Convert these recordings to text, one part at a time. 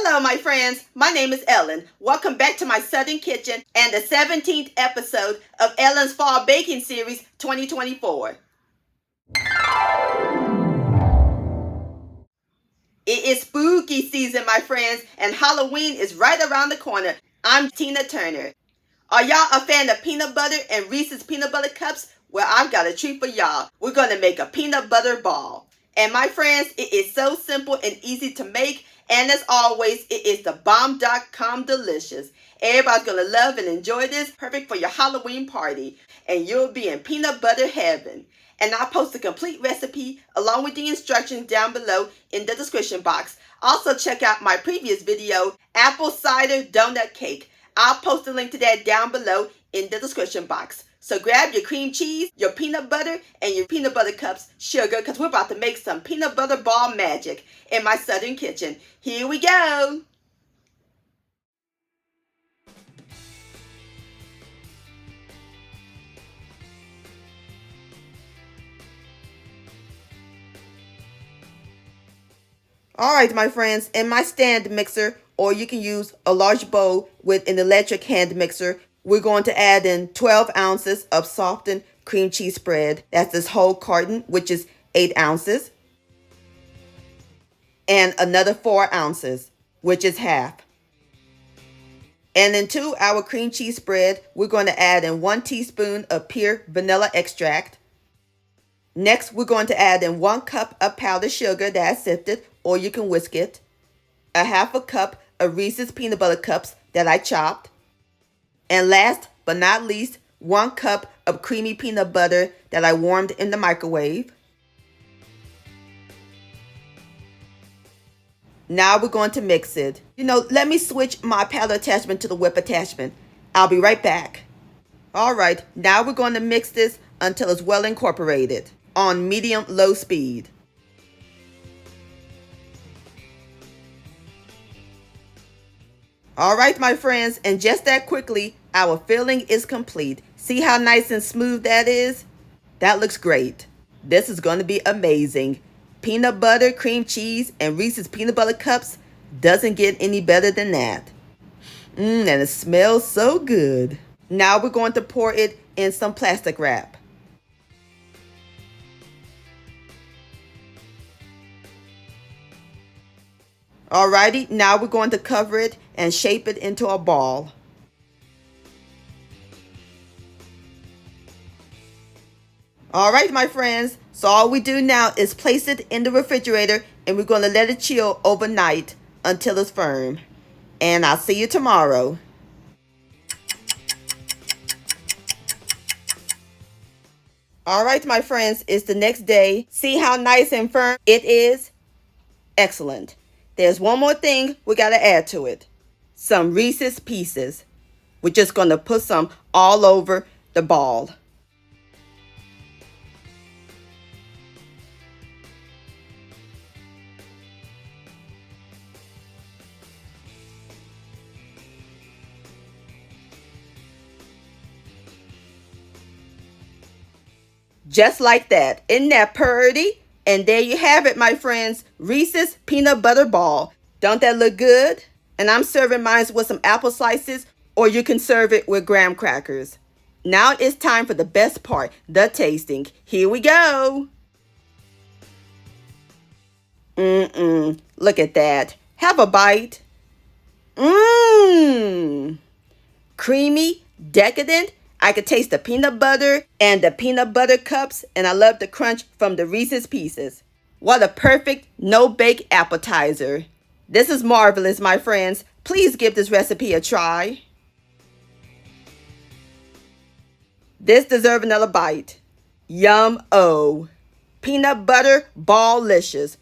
Hello, my friends. My name is Ellen. Welcome back to my Southern Kitchen and the 17th episode of Ellen's Fall Baking Series 2024. It is spooky season, my friends, and Halloween is right around the corner. I'm Tina Turner. Are y'all a fan of peanut butter and Reese's peanut butter cups? Well, I've got a treat for y'all. We're going to make a peanut butter ball. And my friends, it is so simple and easy to make. And as always, it is the bomb.com delicious. Everybody's going to love and enjoy this. Perfect for your Halloween party. And you'll be in peanut butter heaven. And I'll post a complete recipe along with the instructions down below in the description box. Also check out my previous video, Apple Cider Donut Cake. I'll post a link to that down below in the description box. So grab your cream cheese, your peanut butter, and your peanut butter cups, sugar, because we're about to make some peanut butter ball magic in my Southern kitchen. Here we go. Alright, my friends, in my stand mixer, or you can use a large bowl with an electric hand mixer, we're going to add in 12 ounces of softened cream cheese spread. That's this whole carton, which is 8 ounces. And another 4 ounces, which is half. And into our cream cheese spread, we're going to add in 1 teaspoon of pure vanilla extract. Next, we're going to add in 1 cup of powdered sugar that's sifted, or you can whisk it. A half a cup of Reese's peanut butter cups that I chopped. And last but not least, 1 cup of creamy peanut butter that I warmed in the microwave. Now we're going to mix it. Let me switch my powder attachment to the whip attachment. I'll be right back. Alright, now we're going to mix this until it's well incorporated on medium-low speed. Alright, my friends, and just that quickly, our filling is complete. See how nice and smooth that is? That looks great. This is going to be amazing. Peanut butter, cream cheese, and Reese's peanut butter cups doesn't get any better than that. And it smells so good. Now we're going to pour it in some plastic wrap. Alrighty, now we're going to cover it and shape it into a ball. Alright, my friends, so all we do now is place it in the refrigerator and we're going to let it chill overnight until it's firm. And I'll see you tomorrow. Alright, my friends, it's the next day. See how nice and firm it is? Excellent. There's one more thing we got to add to it. Some Reese's Pieces. We're just going to put some all over the ball. Just like that. Isn't that pretty? And there you have it, my friends. Reese's peanut butter ball. Don't that look good? And I'm serving mine with some apple slices, or you can serve it with graham crackers. Now it's time for the best part, the tasting. Here we go. Look at that. Have a bite. Creamy, decadent. I could taste the peanut butter and the peanut butter cups, and I love the crunch from the Reese's Pieces. What a perfect no-bake appetizer. This is marvelous, my friends. Please give this recipe a try. This deserves another bite. Yum-o. Peanut butter ball-licious.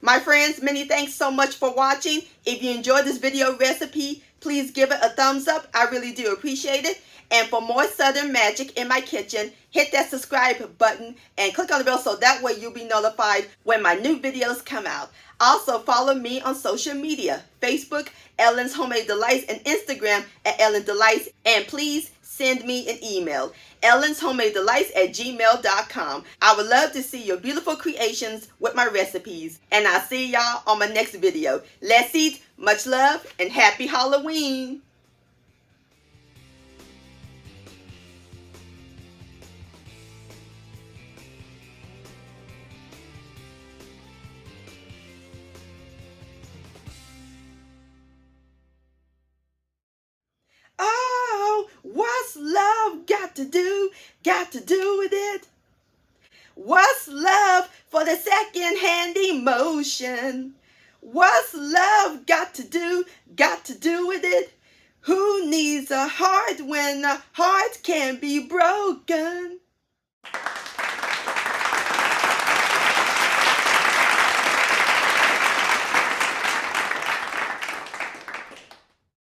My friends, many thanks so much for watching. If you enjoyed this video recipe, please give it a thumbs up. I really do appreciate it. And for more Southern magic in my kitchen, hit that subscribe button and click on the bell so that way you'll be notified when my new videos come out. Also, follow me on social media, Facebook, Ellen's Homemade Delights, and Instagram at Ellen Delights. And please send me an email, ellenshomemaddelights@gmail.com. I would love to see your beautiful creations with my recipes. And I'll see y'all on my next video. Let's eat. Much love and happy Halloween. Oh, what's love got to do with it? What's love for the second-hand emotion? What's love got to do with it? Who needs a heart when a heart can be broken?